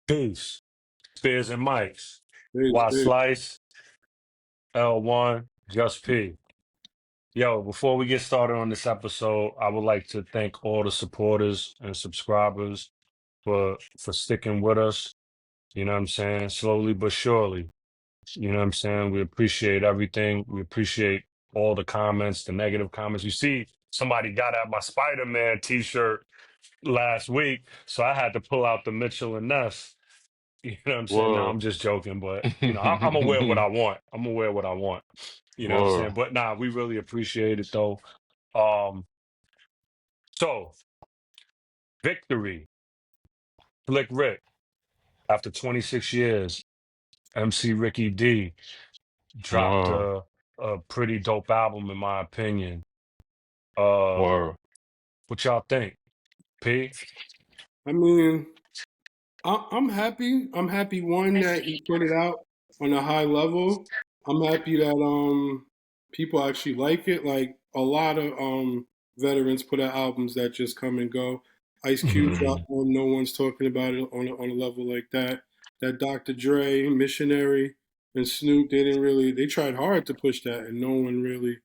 Peace. Spears and Mics. Peace, Y peace. Slice, L1, Just P. Yo, before we get started on this episode, I would like to thank all the supporters and subscribers for sticking with us. You know what I'm saying? Slowly but surely. You know what I'm saying? We appreciate everything. We appreciate all the comments, the negative comments. You see, somebody got at my Spider-Man t-shirt last week, so I had to pull out the Mitchell and Ness. You know what I'm saying? No, Word. I'm just joking, but I'm aware of what I want. I'm aware of what I want. You know what I'm Word. saying? But nah, we really appreciate it though. Um, so victory, Slick Rick, after 26 years, MC Ricky D dropped Word. a pretty dope album in my opinion. Uh, Word. what y'all think? P? I mean, I'm happy. I'm happy one that he put it out on a high level. I'm happy that people actually like it. Like a lot of veterans put out albums that just come and go. Ice Cube dropped Mm. one. No one's talking about it on a level like that. That Dr. Dre, Missionary, and Snoop, they didn't really. They tried hard to push that, and no one really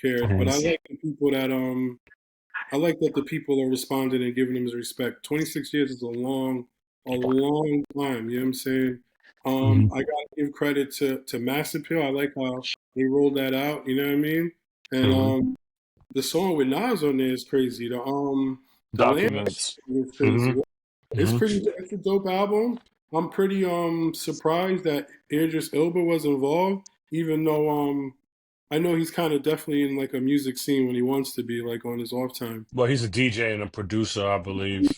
cared. But I Mhm. like the people that I like that the people are responding and giving him his respect. 26 years is a long time. You know what I'm saying? Mhm. I gotta give credit to Mass Appeal. I like how they rolled that out. You know what I mean? And Mhm. the song with Nas on there is crazy. The Lamp Documents. is crazy. Mhm. Mhm. It's a dope album. I'm pretty surprised that Idris Elba was involved, even though I know he's kind of definitely in like a music scene when he wants to be, like on his off time. Well, he's a DJ and a producer, I believe.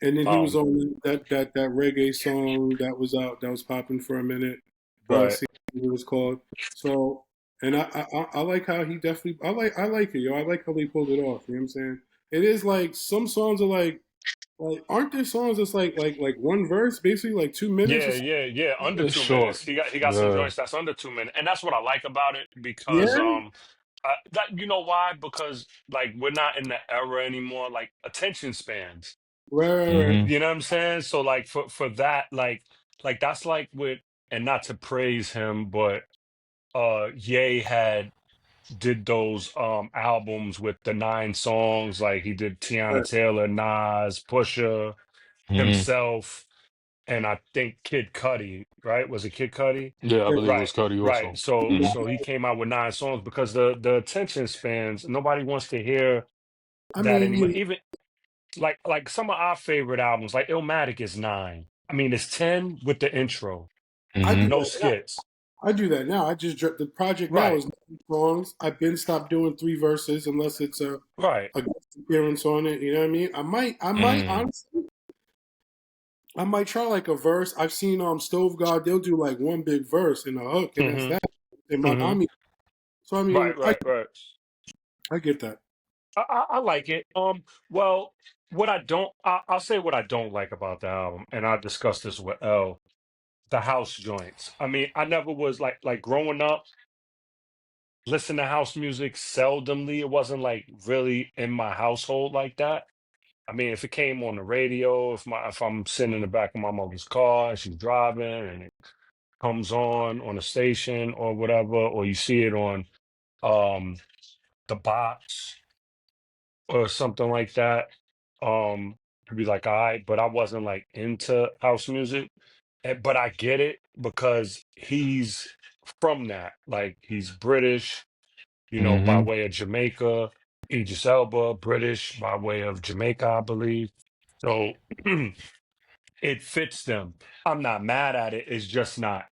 And then he was Um, on that reggae song that was out that was popping for a minute. right. Bossy, it was called. So, and I like how he definitely I like it, yo. I like how they pulled it off. You know what I'm saying? It is like some songs are like aren't there songs that's like one verse, basically like 2 minutes or Yeah, something? yeah, yeah. Under It's two short. minutes. He got some Yeah. joints that's under 2 minutes, and that's what I like about it because Yeah, that you know why? Because like we're not in the era anymore. Like attention spans. right. Hmm. You know what I'm saying? So like for that like that's like with and not to praise him, but Ye had did those albums with the 9 songs. Like he did Tiana Right. Taylor, Nas, Pusha, Hmm. himself, and I think Kid Cudi, right? Was it Kid Cudi? Yeah, I Yeah. believe it was Right, Cuddy right. also. So Hmm. so he came out with 9 songs because the attention spans, nobody wants to hear I that mean, anymore. you Even like some of our favorite albums, like Illmatic is 9. I mean, it's 10 with the intro, I do Hmm. no that now. skits. I do that now. I just the project now Right, is 9 songs. I've been stopped doing 3 verses unless it's right. a guest appearance on it. You know what I mean? I might Hmm. honestly, I might try like a verse. I've seen Stove God. They'll do like one big verse and a hook, and that's Hmm. that. And Hmm. so I mean, Right, right, right. I get that. I like it. Well, what I'll say what I don't like about the album, and I discussed this with L. The house joints. I mean, I never was like growing up, listen to house music seldomly. It wasn't like really in my household like that. I mean, if it came on the radio, if I'm sitting in the back of my mother's car and she's driving and it comes on the station or whatever, or you see it on um the box or something like that, to be like, all right, but I wasn't like into house music. But I get it because he's from that. Like he's British, by Hmm. way of Jamaica. Idris Elba, British by way of Jamaica, I believe. So it fits them. I'm not mad at it. It's just not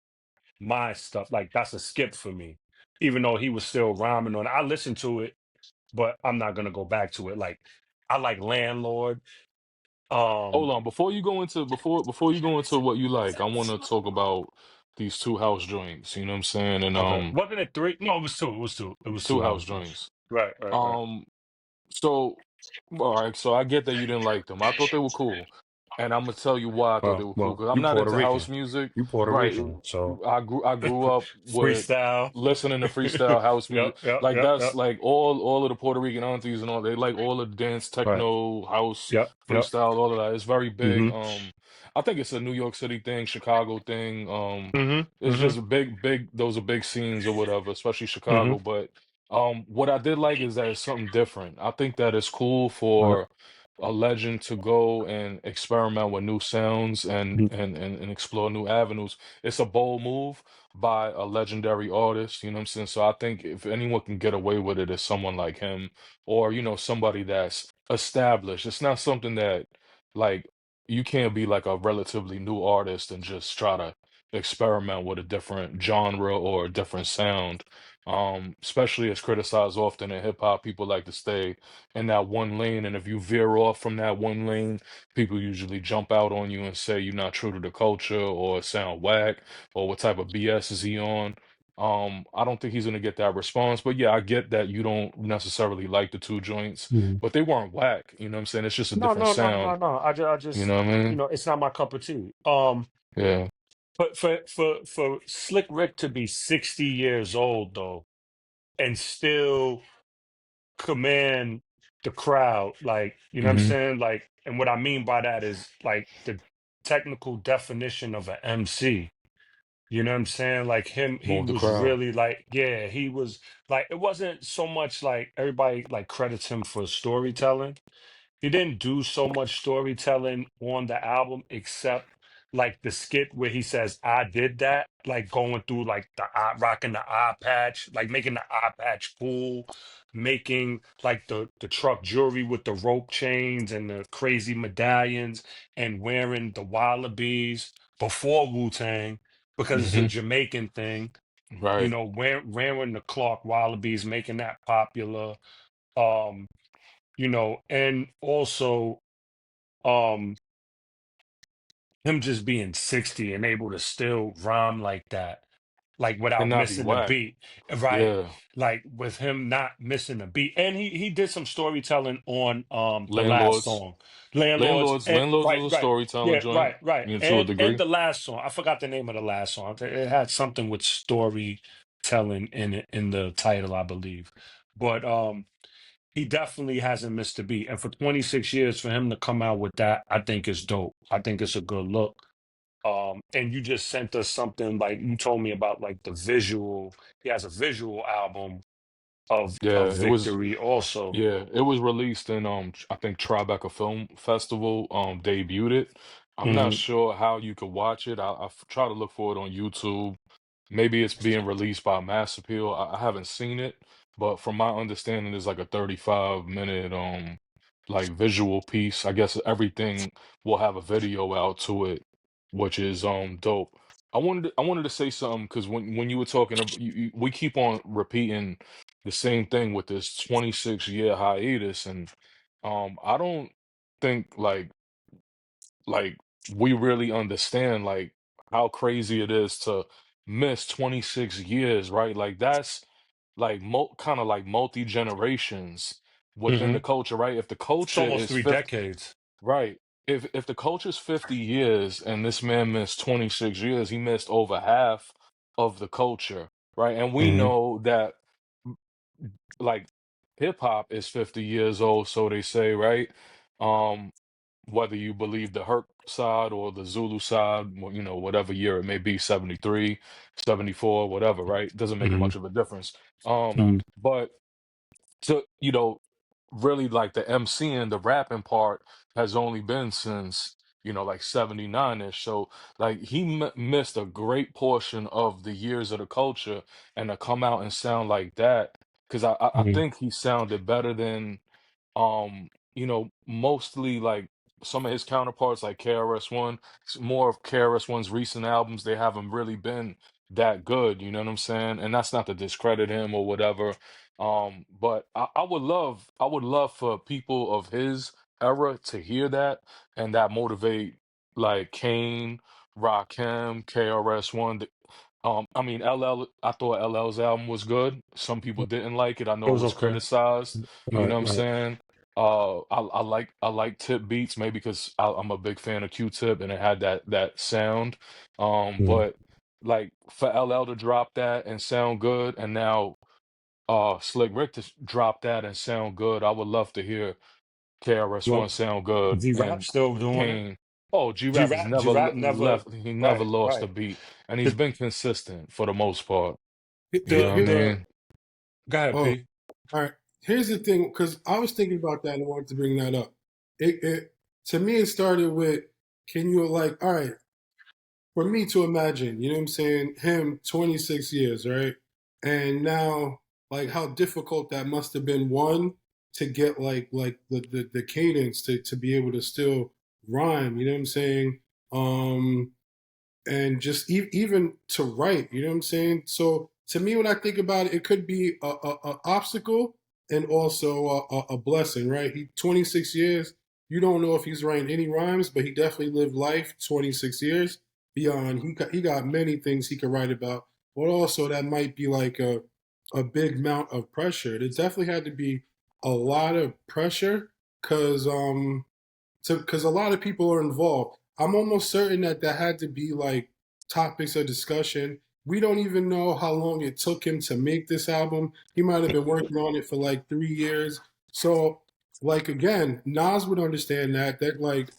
my stuff. Like that's a skip for me. Even though he was still rhyming on it. I listened to it, but I'm not gonna go back to it. Like I like Landlord. Hold Um on. Before you go into what you like, I want to talk about these two house joints. You know what I'm saying? And okay. Wasn't it 3? No, it was 2. It was 2. It was two 2 house house joints. joints. Right, right, right. Um. So, all right. So I get that you didn't like them. I thought they were cool, and I'm gonna tell you why I thought they were cool. Well, Because I'm you not Puerto into house Rican. music. You Puerto Right. Rican, so I grew up with freestyle. listening to freestyle house music. Yep, yep, Like yep, that's yep. like all of the Puerto Rican aunties and all. They like all the dance, Right. techno, house, Yep, yep. freestyle, all of that. It's very big. Hmm. I think it's a New York City thing, Chicago thing. It's Mm-hmm. just a big. Those are big scenes or whatever, especially Mm-hmm. Chicago. But what I did like is that it's something different. I think that it's cool Right. for a legend to go and experiment with new sounds and Mhm. explore new avenues. It's a bold move by a legendary artist, you know what I'm saying? So I think if anyone can get away with it, it's someone like him or, somebody that's established. It's not something that like you can't be like a relatively new artist and just try to experiment with a different genre or a different sound. Especially as criticized often in hip hop, people like to stay in that one lane. And if you veer off from that one lane, people usually jump out on you and say you're not true to the culture or sound whack or what type of BS is he on. I don't think he's gonna get that response, but yeah, I get that you don't necessarily like the two joints, Mhm. but they weren't whack. You know what I'm saying? It's just a No, different no, no, no, sound. no. I You just, know what I mean? it's not my cup of tea. Yeah. But for Slick Rick to be 60 years old though, and still command the crowd, like, you know what I'm Hmm. saying? Like, and what I mean by that is like the technical definition of an MC. You know what I'm saying? Like him, he Move the was crowd. really like, yeah, he was like, it wasn't so much like everybody like credits him for storytelling. He didn't do so much storytelling on the album except like the skit where he says I did that, like going through like the eye, rocking the eye patch, like making the eye patch cool, making like the truck jewelry with the rope chains and the crazy medallions, and wearing the wallabies before Wu-Tang because it's a Hmm. Jamaican thing, Right. wearing the Clark wallabies, making that popular. um and also um him just being 60 and able to still rhyme like that, like And without not be missing the whack. beat, right? Yeah. Like with him not missing the beat. And he did some storytelling on the last Landlords. song, Landlords, and Landlords right, was a right. storytelling Yeah, joint, right, right. to a And degree. the last song, I forgot the name of the last song. It had something with storytelling in it in the title, I believe. But he definitely hasn't missed a beat. And for 26 years, for him to come out with that, I think is dope. I think it's a good look. And you just sent us something like you told me about like the visual. He has a visual album of Yeah, it was. Victory also. Yeah, it was released in I think Tribeca Film Festival debuted it. I'm not Hmm. sure how you could watch it. Try to look for it on YouTube. Maybe it's being released by Mass Appeal. I haven't seen it, but from my understanding, it's like a 35-minute like visual piece. I guess everything will have a video out to it, which is dope. I wanted to say something because when you were talking about we keep on repeating the same thing with this 26-year hiatus, and I don't think like we really understand like how crazy it is to miss 26 years, right? Like that's like kind of like multi generations within the Hmm. culture, right? If the It's culture almost is three 50, decades. right? If the culture's 50 years and this man missed 26 years, he missed over half of the culture, right? And we Hmm. know that like hip hop is 50 years old, so they say, right? Um, whether you believe the Herc side or the Zulu side, whatever year it may be, 73, 74, whatever, right? Doesn't make Hmm. much of a difference. Hmm. But to, really like the MCing, the rapping part has only been since, like 79-ish. So like he missed a great portion of the years of the culture and to come out and sound like that, because I Hmm. think he sounded better than mostly like some of his counterparts like KRS-One. More of KRS-One's recent albums, they haven't really been that good, you know what I'm saying? And that's not to discredit him or whatever. But I would love for people of his era to hear that and that motivate like Kane, Rakim, KRS-One. I mean, I thought LL's album was good. Some people didn't like it. I It know it was was okay. criticized. You know Right, what I'm right. saying? I like Tip Beats maybe because I'm a big fan of Q-Tip and it had that sound. Hmm. But like for LL to drop that and sound good, and now Slick Rick to drop that and sound good, I would love to hear KRS-One Well, sound good D Rap and still doing it. Kane. Oh, G-Rap has never G-Rap never, left. He never right, lost a right. beat, and he's The been consistent for the most part. You know what I the mean? go ahead, Oh, P. all right. Here's the thing, because I was thinking about that and I wanted to bring that up. It to me, it started with, can you like, all right, for me to imagine, you know what I'm saying, him 26 years, right? And now, like, how difficult that must have been, one, to get the cadence to be able to still rhyme, you know what I'm saying? Um, and just even to write, you know what I'm saying? So to me, when I think about it, it could be a obstacle and also a blessing, right? He 26 years. You don't know if he's writing any rhymes, but he definitely lived life 26 years beyond. He got many things he could write about, but also that might be like a big amount of pressure. It definitely had to be a lot of pressure because because a lot of people are involved. I'm almost certain that that had to be like topics of discussion. We don't even know how long it took him to make this album. He might have been working on it for like 3 years. So, like again, Nas would understand that. That like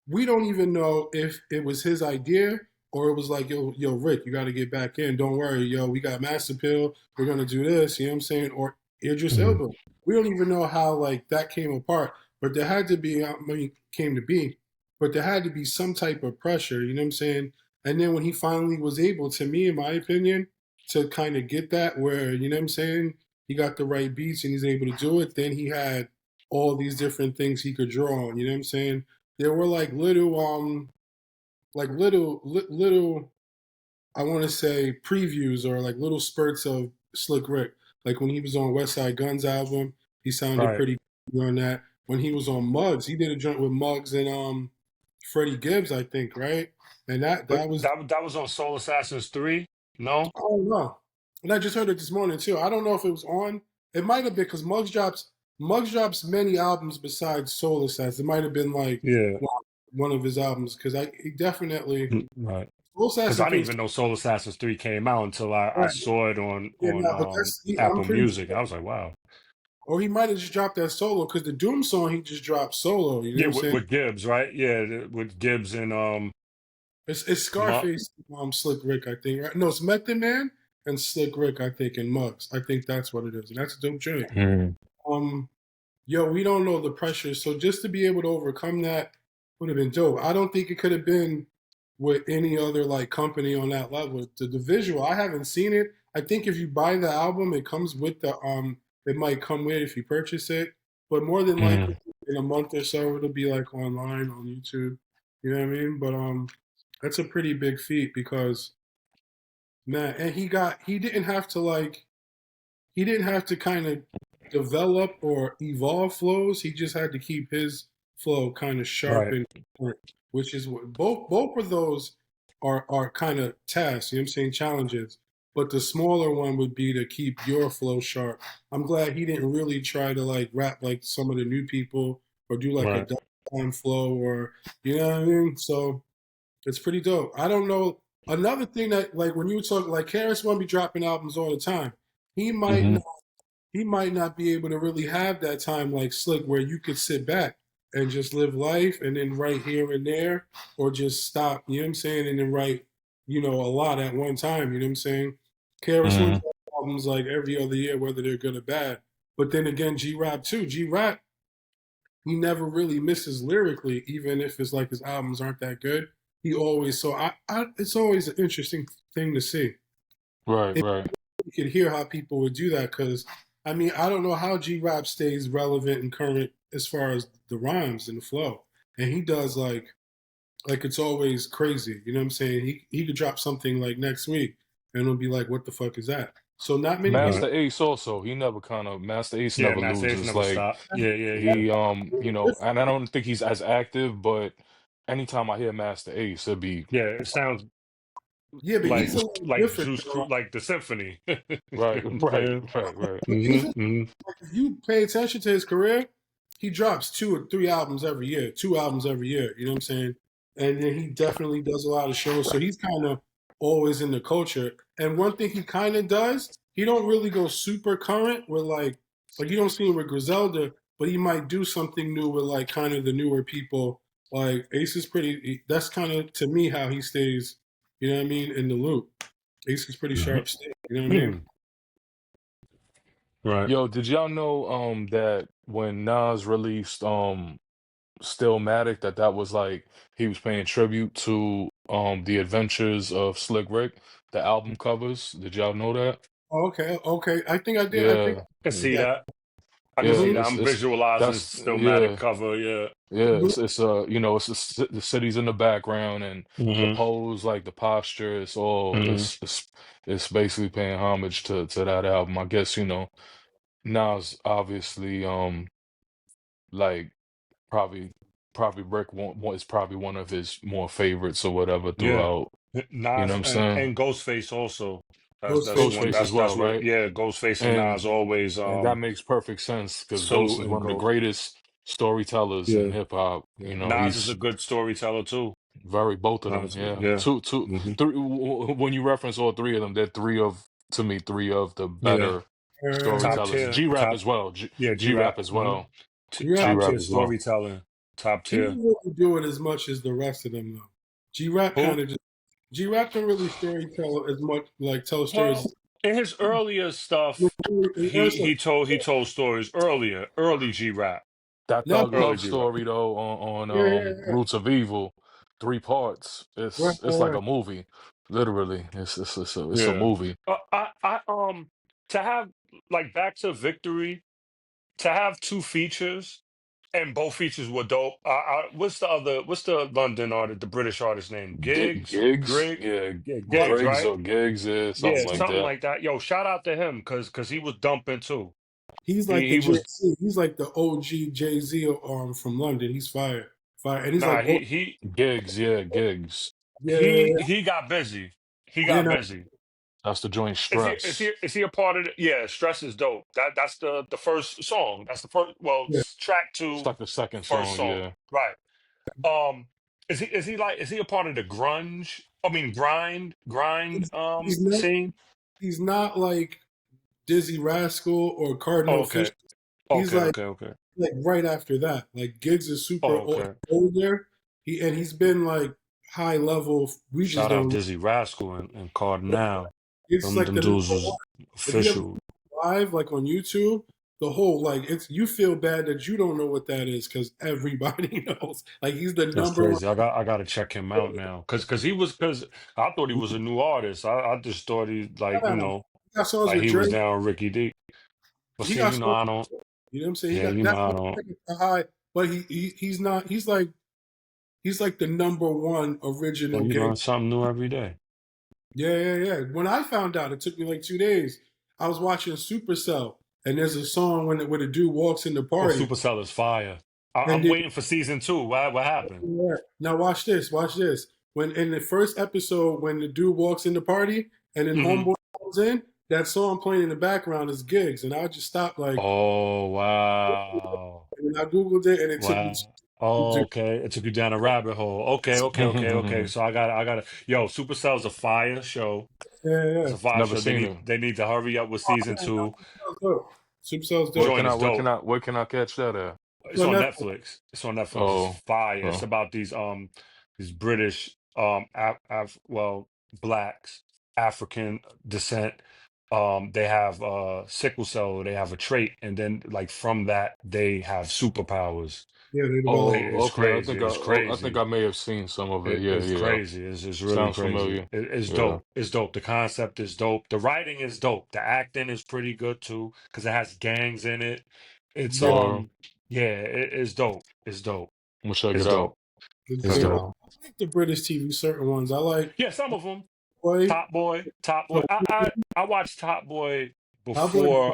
we don't even know if it was his idea or it was like, yo, Rick, you got to get back in. Don't worry, yo, we got Master Pill. We're gonna do this. You know what I'm saying? Or Idris Mhm. Elba. We don't even know how like that came apart. But there had to be, when he came to be, but there had to be some type of pressure, you know what I'm saying? And then when he finally was able, to me, in my opinion, to kind of get that where, you know what I'm saying, he got the right beats and he's able to do it, then he had all these different things he could draw on, you know what I'm saying? There were little I want to say previews or like little spurts of Slick Rick. Like when he was on West Side Guns album, he sounded Right. pretty good on that. When he was on Muggs, he did a joint with Muggs and Freddie Gibbs, I think, right? And that But that was that was on Soul Assassins 3? No? I don't know. And I just heard it this morning too. I don't know if it was on. It might have been because Muggs drops many albums besides Soul Assassins. It might have been like Yeah. one of his albums because he definitely Right. Soul Because I Assassins didn't pretty even know Soul Assassins 3 came out until I right. saw it Yeah, on no, but I'm Apple pretty Music. sure. I was like, wow. Or he might have just dropped that solo because the Doom song he just dropped solo. You know what Yeah, I'm saying? with Gibbs, right? Yeah, with Gibbs and It's Muck. Scarface, Slick Rick, I think. Right? No, it's Method Man and Slick Rick, I think, and Muggs. I think that's what it is, and that's a dope joint. Mm. Um, Yo, we don't know the pressure, so just to be able to overcome that would have been dope. I don't think it could have been with any other like company on that level. The visual, I haven't seen it. I think if you buy the album, it comes with it might come with it if you purchase it, but more than likely Mm. in a month or so, it'll be like online on YouTube. You know what I mean? But that's a pretty big feat because man, and he didn't have to like he didn't have to kind of develop or evolve flows. He just had to keep his flow kind of sharp Right. and current, which is what both of those are kind of tasks. You know what I'm saying? Challenges. But the smaller one would be to keep your flow sharp. I'm glad he didn't really try to like rap like some of the new people or do like a Right. double time flow or you know what I mean. So it's pretty dope. I don't know. Another thing that like when you talk like Harris won't be dropping albums all the time. He might Hmm. he might not be able to really have that time like Slick where you could sit back and just live life and then write here and there or just stop, you know what I'm saying, and then write, a lot at one time, you know what I'm saying? KRS One Hmm. drops albums like every other year, whether they're good or bad. But then again, G Rap too. G Rap, he never really misses lyrically, even if it's like his albums aren't that good. He always so I it's always an interesting thing to see Right, right. you could hear how people would do that because I mean I don't know how G Rap stays relevant and current as far as the rhymes and the flow, and he does like it's always crazy. You know what I'm saying? He could drop something like next week, and it'll be like, what the fuck is that? So not many people. Master Ace also, he never kind of Master Ace Yeah, never Matt Safe loses. never Like stopped. Yeah, yeah, yeah. he and I don't think he's as active, but anytime I hear Master Ace, it'd be Yeah, it sounds Yeah, but he's a little like different. Juice Crew, like the symphony. You right, know what I'm right, saying? right, right. But even Hmm. if you pay attention to his career, he drops 2 or 3 albums every year, 2 albums every year. You know what I'm saying? And then he definitely does a lot of shows. So he's kind of always in the culture. And one thing he kind of does, he don't really go super current with like you don't see him with Griselda, but he might do something new with like kind of the newer people. Like Ace is pretty. That's kind of to me how he stays. You know what I mean in the loop. Ace is pretty Mhm. sharp stick. You know what I mean? Right. Yo, did y'all know that when Nas released Stillmatic, that was like he was paying tribute to the adventures of Slick Rick, the album covers. Did y'all know that? Oh, okay, okay. I think I did. I think Yeah, I can I did see yeah, that. that. I can yeah. see Hmm. that. It's I'm it's visualizing that's Stillmatic yeah. cover. Yeah. Yeah, Hmm. it's you know, the cities in the background and the Hmm. pose, like the posture, it's all Hmm. it's basically paying homage to that album. I guess, you know, Nas obviously like probably probably Rick is probably one of his more favorites or whatever Yeah. throughout, you know Nas what I'm saying? and Ghostface also. That's Ghostface. one. Ghostface as That's well, what. right? Yeah. Ghostface and Nas And always and that makes perfect sense because Ghost salute is and one of the Ghost. greatest storytellers in Yeah. hip hop. Yeah. You know, Nas is a he's good storyteller too. very both of them, Nas. yeah. Yeah. Two, Hmm. three. When you reference all three of them, they're three of to me three of the Yeah. better Uh, Top storytellers. tier. G Rap Top. as well. Yeah. G G Rap. Rap as Hmm. well. you have G Top Rap tier as well. storytelling. Top he tier. didn't really do it as much as the rest of them though. G Rap Who? kind of just G Rap don't really story tell as much like tell stories. Well, in his earlier stuff, he told stories earlier, early G rap, That Now, Thug early Love G rap. story though yeah, yeah, on yeah. Roots of Evil, three parts. Right, It's like right, a movie, literally. It's a Yeah. movie. To have like Back to Victory, to have two features, and both features were dope. What's the other? What's the London artist, the British artist name? Gigs, Gigs, Greg, yeah, yeah, right. Gigs, Griggs right? or Gigs, yeah, something Yeah, like something that. like that. Yo, shout out to him because he was dumping too. He's like He the he was JC. He's like the OG Jay Z from London. He's fire, fire, and he's nah. like, oh, Gigs, yeah, Gigs. yeah, yeah, He got busy. He yeah. got No, busy. That's the joint Is he is he Stress. is he a part of it? Yeah, Stress is dope. That's the first song. That's the first yeah. track It's two, like the second first song, song. yeah. Right. Um is he a part of the grunge? I mean grind He's not. scene? He's not like Dizzy Rascal or Oh, Cardinal Fish. okay. He's Okay, like okay, okay. right after that. Like Gigs is super Oh, okay. older. He's been like high level. We just Shout out don't. Dizzy Rascal and Cardinal. It's Them like them the number dudes was one. If you ever official. live like on YouTube, the whole like it's you feel bad that you don't know what that is because everybody knows. Like he's the That's number one. crazy. I gotta check him out now. Cause I thought he was a new artist. I just thought he like, Yeah, he got songs like with he was Drake. down Ricky D. But He see, got songs. I don't. You know what I'm saying? He Yeah, got that I don't. a high, but he's not. He's like the number one Well, original you learn gangster. something new every day. Yeah, yeah, yeah. When I found out, it took me like 2 days. I was watching Supercell, and there's a song when a dude walks in the Oh, party, Supercell is fire. and I'm then waiting for season two. What happened? now watch this, watch this. When in the first episode, when the dude walks in the party, and then Hmm. Homeboy comes in, that song playing in the background is Gigs, and I just stopped like, Oh wow, and I googled it, and it took me wow. Oh, to okay. It took you down a rabbit hole. Okay, okay, okay, okay. So I got to. Yo, Supercell's a fire show. yeah, It's yeah. a fire Never show. They seen need it. they need to hurry up with Oh, season man, no, two. Supercell's dope. Supercell's Where dope. Joint can I is where dope. can I where can I catch that at? It's So on Netflix. Netflix. It's on Netflix. It's Oh, fire. It's oh, about these British blacks, African descent. They have sickle cell, they have a trait, and then like from that they have superpowers. Yeah, they develop. Like oh, it's okay. crazy. It's I think crazy. I may have seen some of it. Yeah, It's yeah. crazy. It's really Sounds crazy. familiar. It's Yeah. dope. It's dope. The concept is dope. The writing is dope. The acting is pretty good too, because it has gangs in it. It's Yeah, Word. yeah, it's dope. It's dope. I'm gonna check It's it out. dope. it's It's Check it dope. dope. out. I like the British TV, certain ones. I like Yeah, some of them. Boy. Top Boy. So I watched Top Boy Cowboy.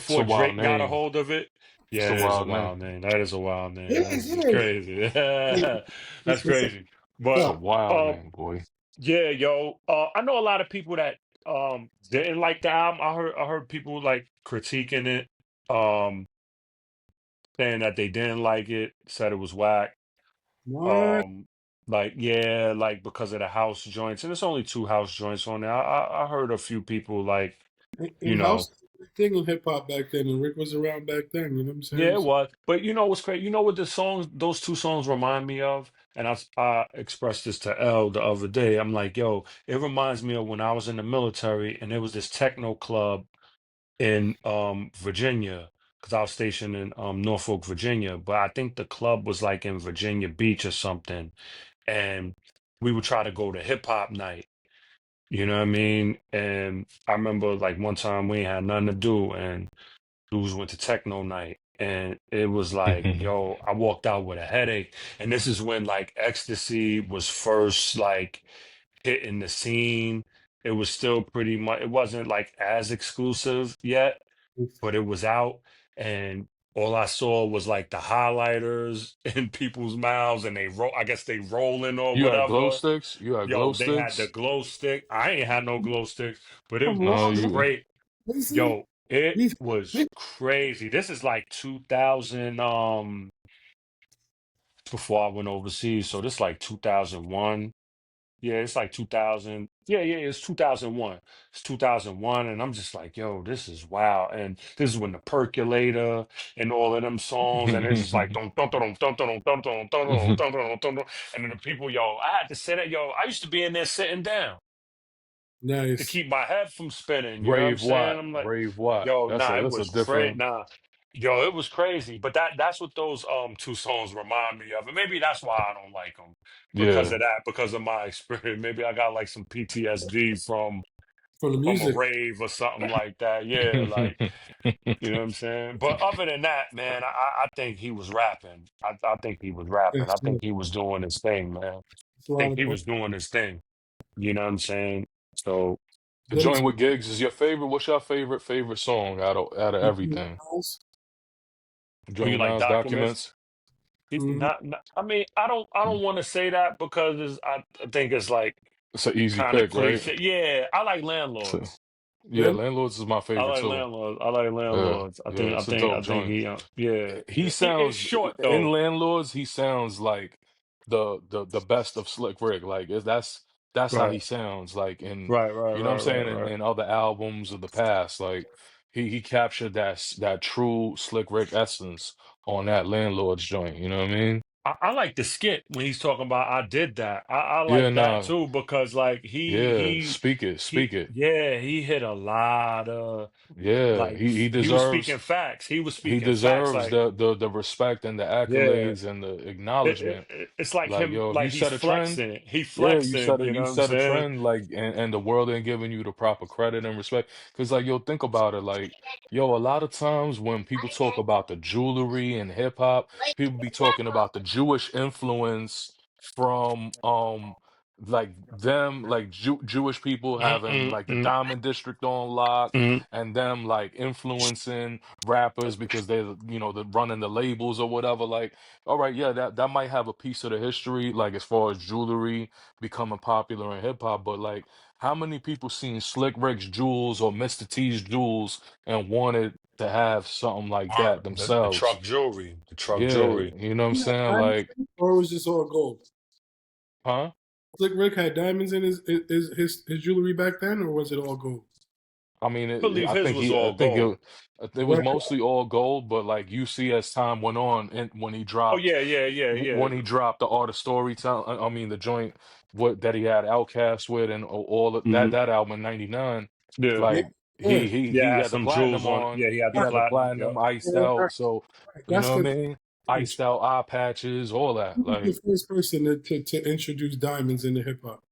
It's a before wild Drake got a name. hold of it. It's Yeah, a it is a wild name. wild name. That is a wild name. It is. That's It is. crazy. That's What's up? crazy. It's But a So, wild um, name, boy. yeah, yo, I know a lot of people that didn't like the album. I heard people like critiquing it, um, saying that they didn't like it, said it was whack. what Um, like yeah, like because of the house joints, and it's only two house joints on there. I heard a few people like, in you know, house? thing in hip hop back then, and Rick was around back then. You know what I'm Yeah, saying? it So, was. But you know what's crazy? You know what those two songs remind me of? And I expressed this to L the other day. I'm like, yo, it reminds me of when I was in the military and there was this techno club in Virginia, because I was stationed in Norfolk, Virginia. But I think the club was like in Virginia Beach or something. And we would try to go to hip hop night. You know what I mean? And I remember like one time we ain't had nothing to do and dudes went to techno night. And it was like, yo, I walked out with a headache. And this is when like ecstasy was first like hitting the scene. It was still pretty much, it wasn't like as exclusive yet, but it was out. And all I saw was like the highlighters in people's mouths and I guess they rolling or You had glow whatever. sticks? You had glow Yo, they had the sticks? glow stick. I ain't had no glow sticks, but it come was No, on, you great. Listen, Yo, it these was crazy. This is like 2000, before I went overseas. So this like 2001. Yeah, it's like 2000. Yeah, it's 2001. It's 2001, and I'm just like, yo, this is wow. And this is when the percolator and all of them songs, and it's just like dun dun dun dun dun dun dun dun dun dun dun dun dun dun. And then the people, yo, I had to say that, yo, I used to be in there sitting down to nice. keep my head from spinning. You know what I'm Rave saying? what? I'm like, Rave what? yo, That's nah, a it that's a was crazy. different. Nah, yo, it was crazy. But that's what those two songs remind me of, and maybe that's why I don't like them because Yeah. of that, because of my experience. Maybe I got like some PTSD For the from a music. rave or something like that. Yeah, like you know what I'm saying. But other than that, man, I think he was rapping. I think he was rapping. Yes, I sir. think he was doing his thing, man. It's a I lot think of he was doing his thing. You know what I'm saying? So. The good joint with gigs is your favorite. What's your favorite song out of everything? experience. Oh, Joint you with like Nas documents? documents. Mm-hmm. I mean, I don't want to say that because I think it's like It's an easy kind of pick, right? cliche. Yeah, I like So, landlords. yeah, Landlords is my I favorite like too. landlords. I like Yeah, landlords. I yeah, think I it's a think dope I think joint. he yeah. He It's sounds short in though. Landlords. He sounds like the best of Slick Rick. Like that's how Right. he sounds. Like in Right, right, you know what I'm right, saying. right, right. In other albums of the past, like he captured that true Slick Rick essence on that Landlords joint. You know what I mean? I like the skit when he's talking about I did that. I Yeah, like that nah, too because like yeah. Speak it, speak he it. yeah, he hit a lot of Yeah, like he he was speaking deserves facts. He was he speaking facts deserves like the respect and the yeah. accolades and the acknowledgement. It's like Like, him, yo, if you like he's set a trend, flexing. He yeah, flexing, you know you what I'm set a saying? trend, like, and the world ain't giving you the proper credit and respect. Because, like, yo, think about it, like, yo, a lot of times when people talk about the jewelry and hip hop, people be talking about the Jewish influence from like them, like Jewish people having Mm-mm, like the Diamond District on lock mm. and them like influencing rappers because they're, they're running the labels or whatever. Like, all right, yeah, that might have a piece of the history, like as far as jewelry becoming popular in hip hop, but like how many people seen Slick Rick's jewels or Mr. T's jewels and wanted to have something like Or that the themselves? truck jewelry, the truck Yeah, jewelry. you know what I'm He had saying? diamonds Like, in it, or was just all gold? huh? Slick Rick had diamonds in his jewelry back then, or was it all gold? I mean, I believe his was I all think gold. it was Right. mostly all gold, but like you see as time went on, and Oh yeah, yeah, yeah, yeah. when he dropped the art of storytelling, I mean the joint what that he had Outkast with and all of Hmm. that album in '99, Yeah, Yeah. like Yeah. he yeah. Had had the some jewels platinum on. on, Yeah, he had he the Right. had the platinum. Yep. platinum iced Yeah, out, right. so Right. you That's know what the I mean, iced out eye patches, all that. who was Like, the first person to introduce diamonds into hip hop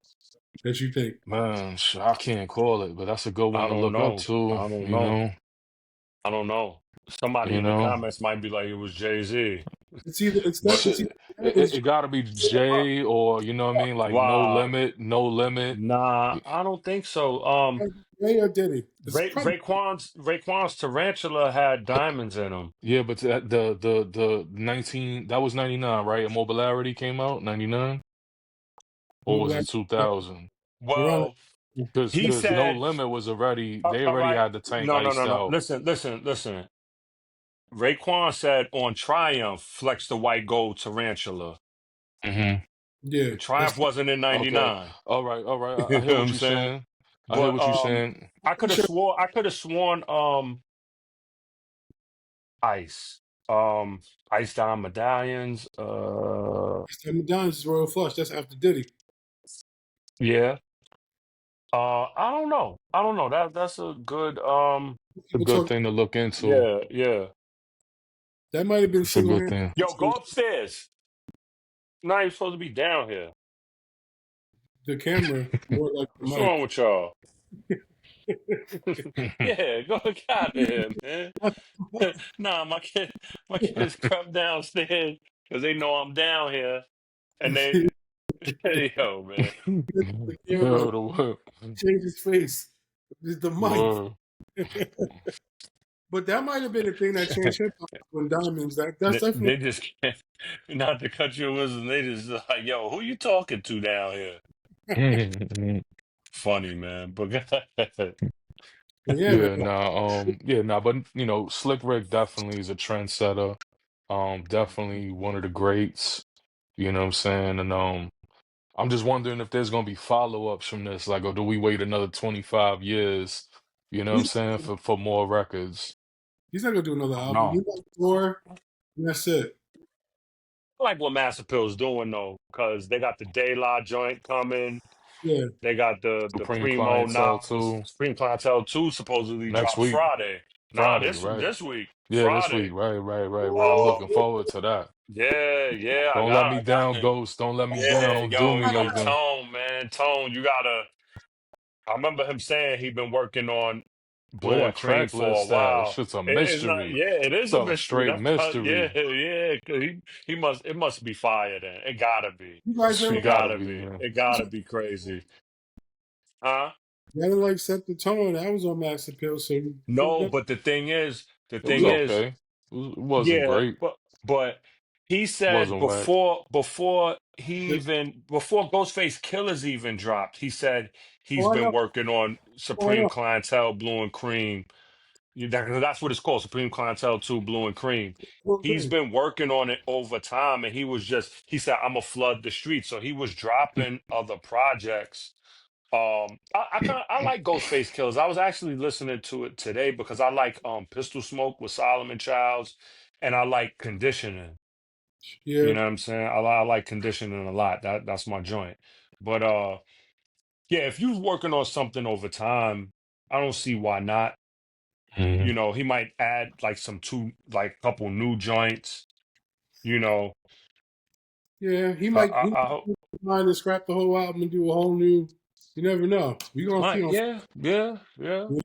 that you think? man, I can't call it, but that's a good I one to don't look up know. to, I don't you know. know, I don't know. Somebody you in the know. comments might be like it was Jay-Z, It's that but Shit, it's either that or it got to be Jay or you know what I mean, like No wow, Limit, No Limit. nah, I don't think so. Jay or Diddy. It's Ray probably Raekwon's tarantula had diamonds in them. Yeah, but the 19 that was 99, right? Immobilarity came out 99 or more was like it 2000? around. Well, he Because No said, Limit was already they all already right, had the tank no, no, no, iced no. out. Listen. Raekwon said on Triumph, flex the white gold tarantula. Hmm. Yeah, The that's Triumph wasn't in Okay. '99. All right. You I know hear what what I'm you're saying? saying. I hear But what you're saying. I could have sure. swore. I could have sworn. Ice. Ice Down Medallions. Stomach Dimes is Royal Flush. That's after Diddy. Yeah. I don't know. I don't know. That's A People good talk. thing to look into. yeah, yeah. That might have been It's a single good handed. thing. Yo, go upstairs. Not even supposed to be down here. The camera, more like the What's wrong mic. with y'all? Yeah, go get out of here, man. Nah, my kids crept downstairs because they know I'm down here, and they, yo, man. The camera Yeah, the word. changed his face. It's the mic. Word. But that might have been the thing that changed hip hop when Diamonds. That's definitely They just can't, not to cut your wisdom. They just like, yo, who you talking to down here? Funny, man. But yeah, man. yeah, but Slick Rick definitely is a trendsetter. Definitely one of the greats. You know what I'm saying? And I'm just wondering if there's gonna be follow-ups from this, like, or do we wait another 25 years, you know what I'm He's saying, for more records? he's not gonna do another album. He no. got four. And that's it. I like what Master Pill's doing though, because they got the De La joint coming. Yeah, They got the Supreme Primo Clientele Nas too. Supreme Clientele 2 supposedly Next drops week, Friday. Nah, Friday, this right? this week. Yeah, this week, Friday. right. Well, I'm Uh looking forward to that. yeah, Don't let me I got down, Ghost. Don't let me down. yeah, Don't do me yo, like that. Tone, man. Tone, you gotta I remember him saying he been working on Where Blue and that Cream track for a list at? That while. shit's a It's not, mystery. yeah, it is It's a a mystery. straight That's yeah, mystery. yeah. 'Cause he must it must be fire then. It gotta be. you guys It ever It gotta gotta be, be. man. It gotta be crazy. Huh? gotta like set the tone. That was on Master Pill. So No, that, but the It was thing yeah, is, okay. It wasn't yeah, great. but he said Wasn't whack. before Ghostface Killers even dropped, he said he's oh I been know, working on oh I Supreme know. Clientele, Blue and Cream. That's what it's called, Supreme Clientele 2, Blue and Cream. He's Okay. been working on it over time, and he said, I'm gonna flood the streets. So he was dropping other projects. I like Ghostface Killers. I was actually listening to it today because I like Pistol Smoke with Solomon Childs, and I like Conditioning. You Yeah, know what I'm saying? I like Conditioning a lot. That's my joint. But yeah, if you're working on something over time, I don't see why not. Mhm. He might add like couple new joints. You know, yeah. I, He I hope. might mind to scrap the whole album and do a whole new. You never know. We gonna see Right, on. yeah.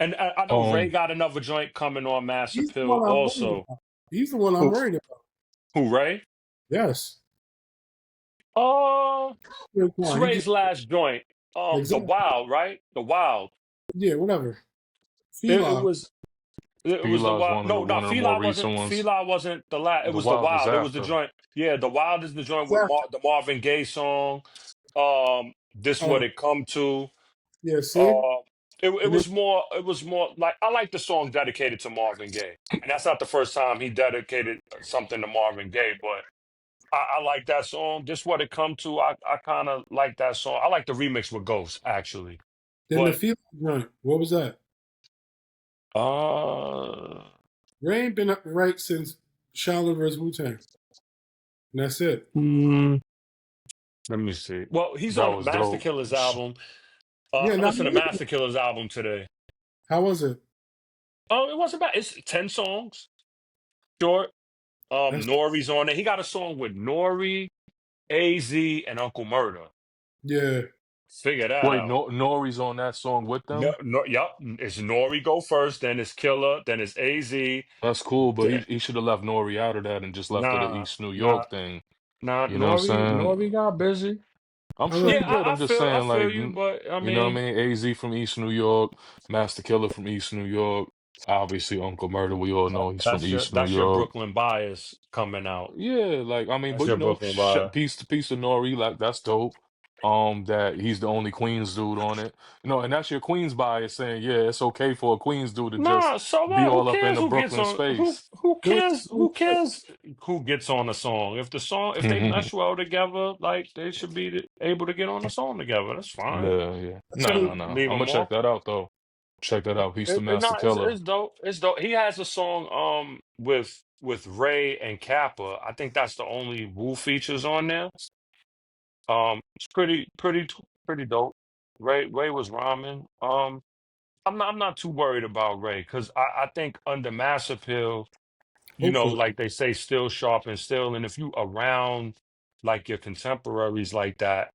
And I know Ray Um, got another joint coming on Master He's the Pill one I'm worried also. about. He's the one I'm Who, worried about. who Ray? Yes. Uh, Yeah, come it's on. He just Ray's last joint. The exactly. Wild, right? The Wild. Yeah, whatever. It, it Fila. was it was the Fila is Wild. No, no, one of the more recent ones. Feli wasn't the last. It The was the Wild is Wild. It was the after. joint. Yeah, the Wild is the joint with Exactly. The Marvin Gaye song. This what Uh, it come to. yeah, see? Uh, it And then was more. It was more like I like the song dedicated to Marvin Gaye, and that's not the first time he dedicated something to Marvin Gaye. But I like that song. This what it come to. I kind of like that song. I like the remix with Ghost actually. the But Fila joint. What was that? uh, Ray ain't been right since Shaolin vs. Wu Tang. And that's it. hmm, let me see. Well, he's That on was Master dope. Killer's album. Yeah, I now listened to Master Killer's album today. how was it? Oh, it wasn't bad. It's 10 songs, short. That's Nori's on it. He got a song with Nori, AZ, and Uncle Murder. yeah. Figure that Wait, out. Nori's on that song with No, them? no, yep. It's Nori go first, then it's Killer, then it's AZ. That's cool, but Th- he should have left Nori out of that and just left to the Nah, East New nah, York thing. nah. You know what I'm saying? Nori got busy. I'm I sure like he Yeah, did. I I'm just I saying, feel like, you, but I you know what I mean, mean? AZ from East New York, Master Killer from East New York. Obviously, Uncle Murder, we all know he's from East New that's your York. Brooklyn bias coming out. Yeah, like, I mean, That's but your Brooklyn bias. piece to piece of Nori, like, that's dope. That he's the only Queens dude on it. And that's your Queens bias saying, yeah, it's okay for a Queens dude to just Nah, so be what? Who all up in cares the who gets Brooklyn on space. who it was cares who cares who gets on a song? If they mesh well together, like they should be able to get on a song together. That's fine. Yeah. that's No, what no, no. Leave I'm gonna them check off. that out though. Check that out. He's the Master Nah, Killer. it's dope. It's dope. He has a song with with Ray and Kappa. I think that's the only Wu features on there. It's pretty dope. Ray was rhyming. I'm not too worried about Ray because I think under Mass Appeal, Hopefully. like they say, still sharp and still. And if you around like your contemporaries like that,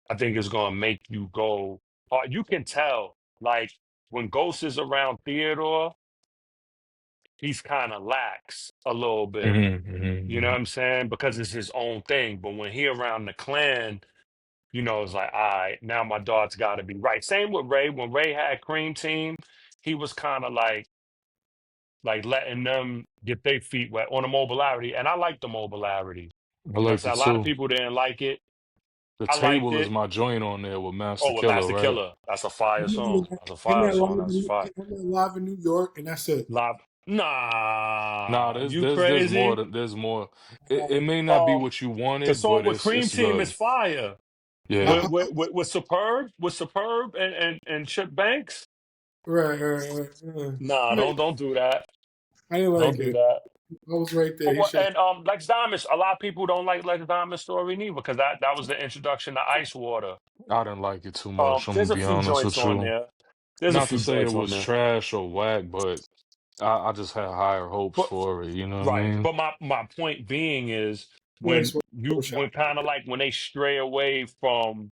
I think it's gonna make you go. You can tell, like when Ghost is around Theodore, he's kind of lax a little bit. You know what I'm saying? Because it's his own thing. But when he around the clan, it's like, all right, now my dog's got to be right. Same with Ray. When Ray had Cream Team, he was kind of like letting them get their feet wet on the mobility. And I like the mobility. I You know what I'm liked saying? it A lot of too. people didn't like it. The I liked table is it. my joint on there with Master Oh, with Killer, Master right? Killer. That's a fire I'm song. That's a fire song. That's fire. live in New York, and that's it. Live. Nah, Nah, there's you there's there's more crazy? than there's more. It may not be Um, what you the wanted, song but with it's Cream it's Team is good. fire. Yeah. I, With Superb and Chip Banks. right. Nah, don't do that. I didn't like Don't do it. that. I was right there. Oh, He should. and Lex Diamond. A lot of people don't like Lex Diamond's story neither because that was the introduction to Ice Water. I didn't like it too much. I'm gonna There's a be few honest joints with on you. there. There's a Not to few say it joints on was there. trash or whack, but I just had higher hopes But for it. You know what I right. mean? But my point being is Nice when one. when kind of like when they stray away from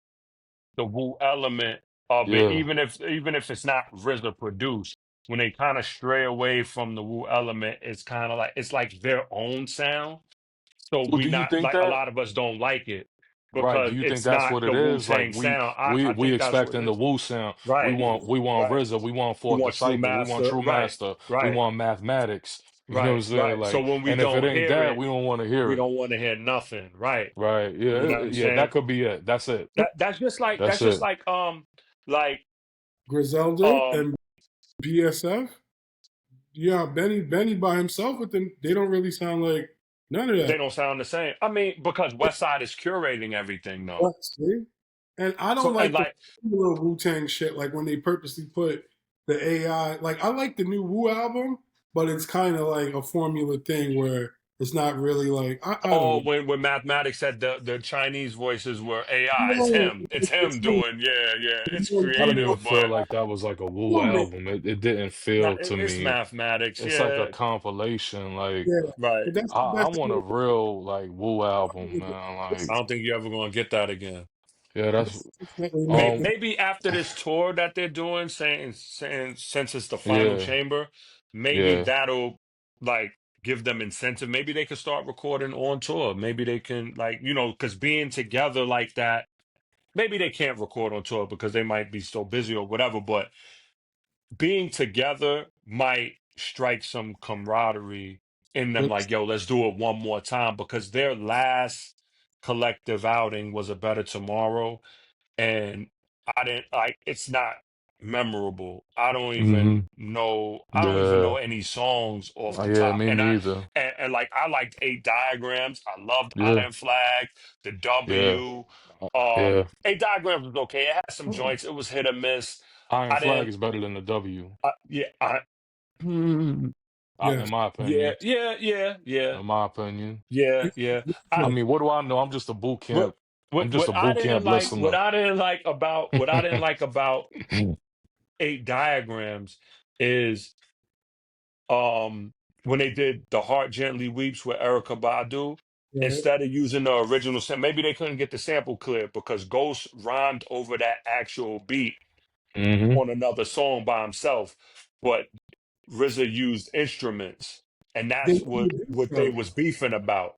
the Wu element of it, Yeah. even if it's not RZA produced, when they kind of stray away from the Wu element, it's like their own sound. So Well, we do you not think like a that? lot of us don't like it Right. Do because you think it's that's not what the it Wu is? Like Tang we sound. we I we think that's what expecting it the is. Wu sound. Right, We want right. RZA. We want We Fourth want True Disciple. We want Master. True Right, Master. We right, want mathematics. You know what I'm right, saying? right. So Like, when we and if it don't ain't hear that, it, we don't want to hear we it. don't want to hear nothing. Right. Right. You Yeah. know what I'm Yeah. That saying? could be it. That's it. That's just like That's it. like Griselda um and BSF. Yeah, Benny by himself with them. They don't really sound like none of they that. don't sound the same. I mean, because West Side is curating everything though. See? And I don't So and like the like little Wu Tang shit, like when they purposely put the AI. Like I like the new Wu album, but it's kind of like a formula thing where it's not really like I don't oh, know. when mathematics said the Chinese voices were AI, it's No, him. It's him more, doing, yeah. It's I didn't even creative, feel but like that was like a Wu woman. album. It didn't not feel to it's me. mathematics, It's like a yeah. compilation. Like Yeah, Right. but that's the I best want a thing. real like Wu album, man. I Like don't think you're ever gonna get that again. yeah, that's Definitely Maybe, um maybe after this tour that they're doing, saying since it's the final yeah, chamber, maybe yeah. that'll like give them incentive. Maybe they could start recording on tour. Maybe they can like because being together like that, maybe they can't record on tour because they might be so busy or whatever. But being together might strike some camaraderie in them. Like, yo, let's do it one more time because their last collective outing was a better tomorrow and I didn't like it's not memorable. Mm-hmm. I don't even know Yeah. any songs off the Yeah, top. me And I neither. and like I liked Eight Diagrams. I loved Yeah, Iron Flag, the yeah, W. yeah. Eight Diagrams was okay. It had some joints. It was hit or miss. Iron I Flag didn't is better than the W, yeah, hmm, yes. in my yeah, opinion. yeah, yeah, yeah, In my opinion. yeah. I I mean, what do I know? I'm just a boot what camp. I'm just a boot camp what listener. I didn't like about what I didn't like about Eight Diagrams is when they did The Heart Gently Weeps with Erica Badu, Right. instead of using the original sample, maybe they couldn't get the sample clear because Ghost rhymed over that actual beat Hmm. on another song by himself, but RZA used instruments, and They that's used the dude what they though, was beefing about.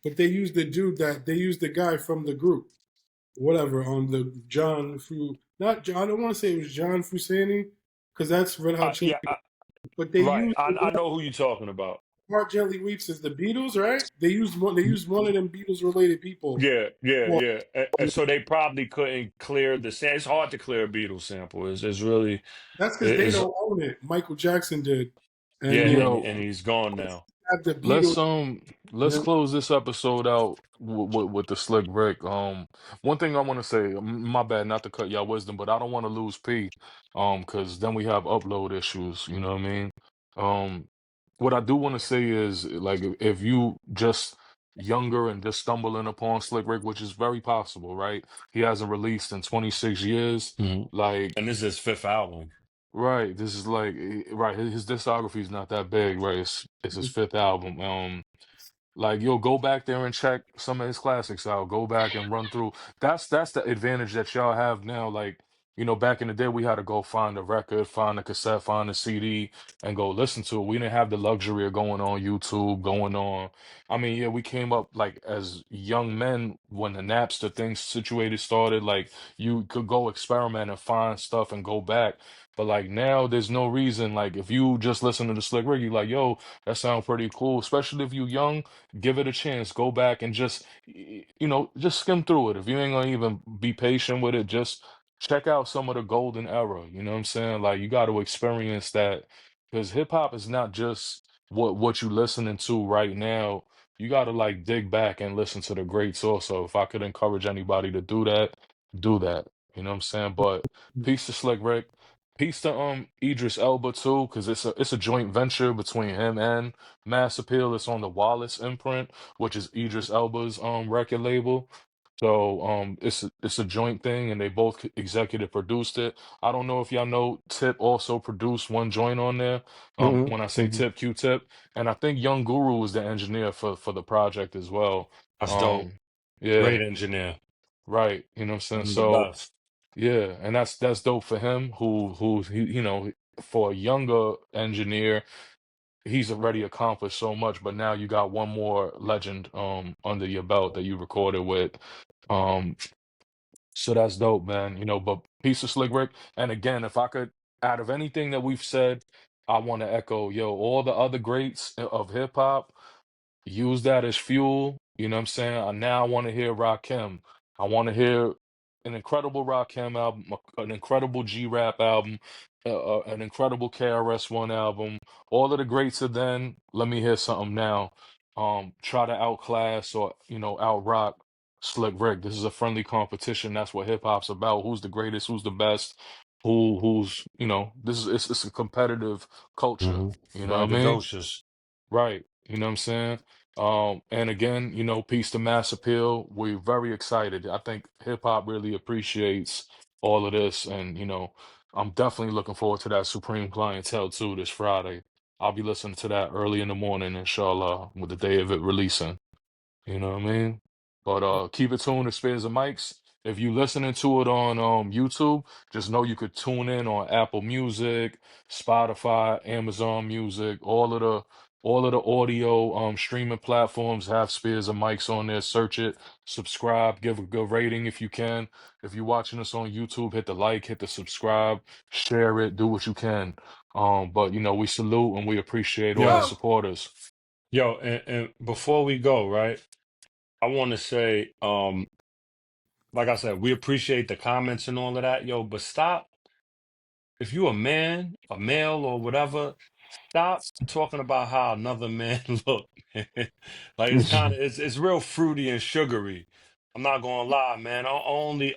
but they used the dude that they used the guy from the group, whatever, on the John Fu. Not John. I don't want to say it was John Fusani, because that's Red Hot Chili. Yeah, But they right. used the I guy know who you're talking about. Heart Jelly Weeps as the Beatles, right? They used one. They used one of them Beatles related people. Well, Yeah. And so they probably couldn't clear the sample. It's hard to clear a Beatles sample. It's really that's because it they is don't own it. Michael Jackson did, yeah, and Yo, and he's gone now. have the let's Beatles. let's You close this episode out with the Slick Rick. One thing I want to say, my bad, not to cut y'all wisdom, but I don't want to lose P, because then we have upload issues. You know what I mean? Um, what I do want to say is like if you just younger and just stumbling upon Slick Rick, which is very possible, right? He hasn't released in 26 years. Hmm. Like, And this is his fifth album. right, this is like right, his discography is not that big, right? It's his fifth album. Like you'll go back there and check some of his classics out. Go back and run through. That's the advantage that y'all have now. Like, back in the day we had to go find a record, find a cassette, find a CD, and go listen to it. We didn't have the luxury of going on YouTube, going on. I mean, yeah, we came up like as young men when the Napster thing situated started. Like you could go experiment and find stuff and go back. But like now, there's no reason. Like if you just listen to the Slick Rick, you like, yo, that sounds pretty cool. Especially if you young, give it a chance. Go back and just just skim through it. If you ain't gonna even be patient with it, just check out some of the golden era. You know what I'm saying? Like you got to experience that because hip hop is not just what you listening to right now. You got to like dig back and listen to the greats also. If I could encourage anybody to do that, do that. You know what I'm saying? But peace to Slick Rick. Peace to Idris Elba too, because it's a joint venture between him and Mass Appeal. It's on the Wallace imprint, which is Idris Elba's record label. So it's a joint thing, and they both executive produced it. I don't know if y'all know Tip also produced one joint on there. Hmm. When I say Hmm. Tip, Q-Tip, and I think Young Guru was the engineer for the project as well. That's dope. Um, yeah, Great engineer. right. You know what I'm saying? One of the So. best. Yeah, and that's dope for him. Who he, for a younger engineer, he's already accomplished so much. But now you got one more legend under your belt that you recorded with. Um, so that's dope, man. But peace of Slick Rick. And again, if I could, out of anything that we've said, I want to echo, yo, all the other greats of hip hop. Use that as fuel. You know what I'm saying? Now I want to hear Rakim. I want to hear an incredible Rakim album, an incredible G-Rap album, an incredible KRS-One album. All of the greats of then. Let me hear something now. Try to outclass or outrock Slick Rick. This is a friendly competition. That's what hip hop's about. Who's the greatest? Who's the best? Who's this is it's a competitive culture. Hmm. You know what I mean? Braggadocious. Right. You know what I'm saying? And again, peace to Mass Appeal. We're very excited. I think hip hop really appreciates all of this. And, I'm definitely looking forward to that Supreme Clientele too this Friday. I'll be listening to that early in the morning, inshallah, with the day of it releasing. You know what I mean? But keep it tuned to Spares and Mics. If you listening to it on YouTube, just know you could tune in on Apple Music, Spotify, Amazon Music, all of the audio streaming platforms have Spears and Mics on there. Search it, subscribe, give a good rating if you can. If you're watching us on YouTube, hit the like, hit the subscribe, share it, do what you can. But we salute and we appreciate all the Yo, supporters. yo, and before we go, right? I want to say, like I said, we appreciate the comments and all of that, yo, but stop. If you a man, a male or whatever, stop talking about how another man look. Like it's kind of it's real fruity and sugary. I'm not gonna lie, man. I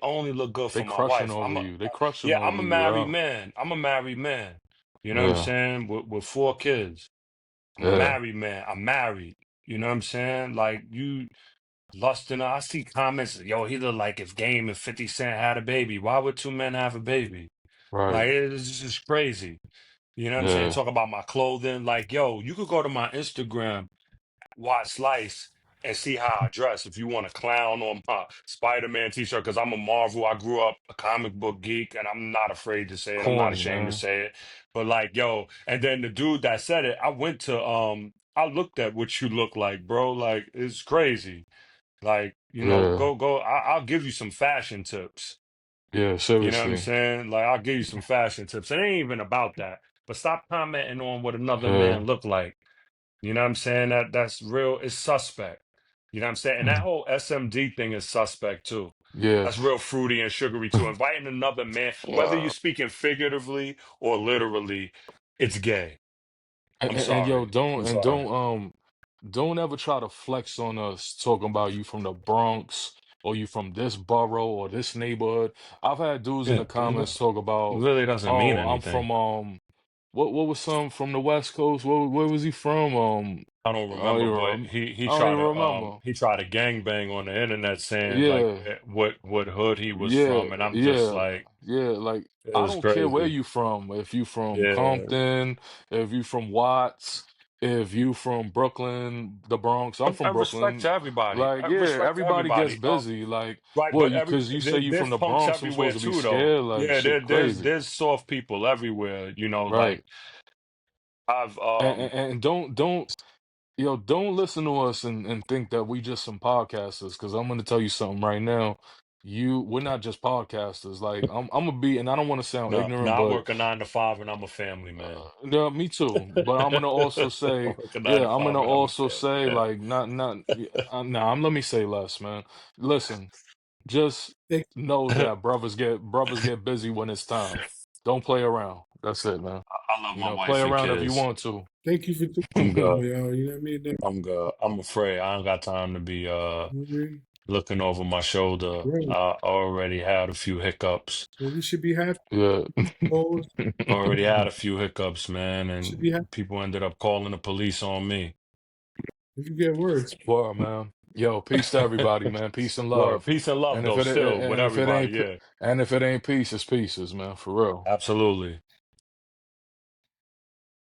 only look good They for my crushing wife. over you. They crushing Yeah, I'm over a you, married yeah. man. I'm a married man. You know what I'm Yeah, saying? With four kids. I'm a yeah, married man. I'm married. You know what I'm saying? Like you lusting. I see comments. Yo, he look like if Game and 50 Cent had a baby. Why would two men have a baby? right. Like it's just crazy. You know what I'm saying? Yeah, Talk about my clothing. Like, yo, you could go to my Instagram, watch Slice, and see how I dress. If you want to clown on my Spider-Man t-shirt, because I'm a Marvel. I grew up a comic book geek, and I'm not afraid to say it. I'm not corny, ashamed to man. say it. But like, yo, and then the dude that said it, I looked at what you look like, bro. Like, it's crazy. Like, Yeah, go. I'll give you some fashion tips. yeah, You know what I'm seriously. saying? Like I'll give you some fashion tips. It ain't even about that. But stop commenting on what another Yeah, man look like. You know what I'm saying? That's real. It's suspect. You know what I'm saying? And that whole SMD thing is suspect too. yeah. That's real fruity and sugary too. Inviting another man, whether you're speaking figuratively or literally, it's gay. I'm And yo, sorry. I'm sorry. don't ever try to flex on us talking about you from the Bronx or you from this borough or this neighborhood. I've had dudes in Yeah, the comments talk about, really doesn't mean oh, I'm anything. from what was some from the West Coast? Where was he from? I don't I don't remember, even but rem he I don't tried even to remember. gangbang on the internet saying like Yeah, what hood he was yeah, from, and I'm just yeah, like, yeah. Like it I was don't care where crazy. you from. If you from Yeah, Compton, if you from Watts, if you from Brooklyn, the Bronx. I'm from and respect Brooklyn. to everybody. Like yeah, Respect to everybody gets everybody. busy. Like Right, well, but you because you say you there's from the punks Bronx, I'm everywhere supposed to be too, though. scared. Like Yeah, shit, crazy. there's soft people everywhere. You know, Right. like I've And don't don't listen to us and think that we just some podcasters, because I'm gonna tell you something right now. We're not just podcasters. Like I'm gonna be, and I don't want to sound no, ignorant, no, I but work a 9 to 5 and I'm a family man. no, me too. But I'm gonna also I say, work a nine yeah, to I'm five gonna and I'm a also family say, man. like, not, nah, let me say less, man. Listen, just Thank, know that brothers get busy when it's time. Don't play around. That's it, man. I love my Play wife and around if you kids. want to. thank you for I'm thinking, good. yo. You know what I mean? I'm good. I'm afraid I don't got time to be You know what I mean? looking over my shoulder. Right. I already had a few hiccups. Well, we should be happy. Yeah. Always Already had a few hiccups, man, should be happy and people ended up calling the police on me. if you get worse. Well, man. Yo, peace to everybody, man. Peace and Word, love. peace and love And if though, it still with and if it everybody. ain't Yeah, and if it ain't peace, it's pieces, man. For real. absolutely.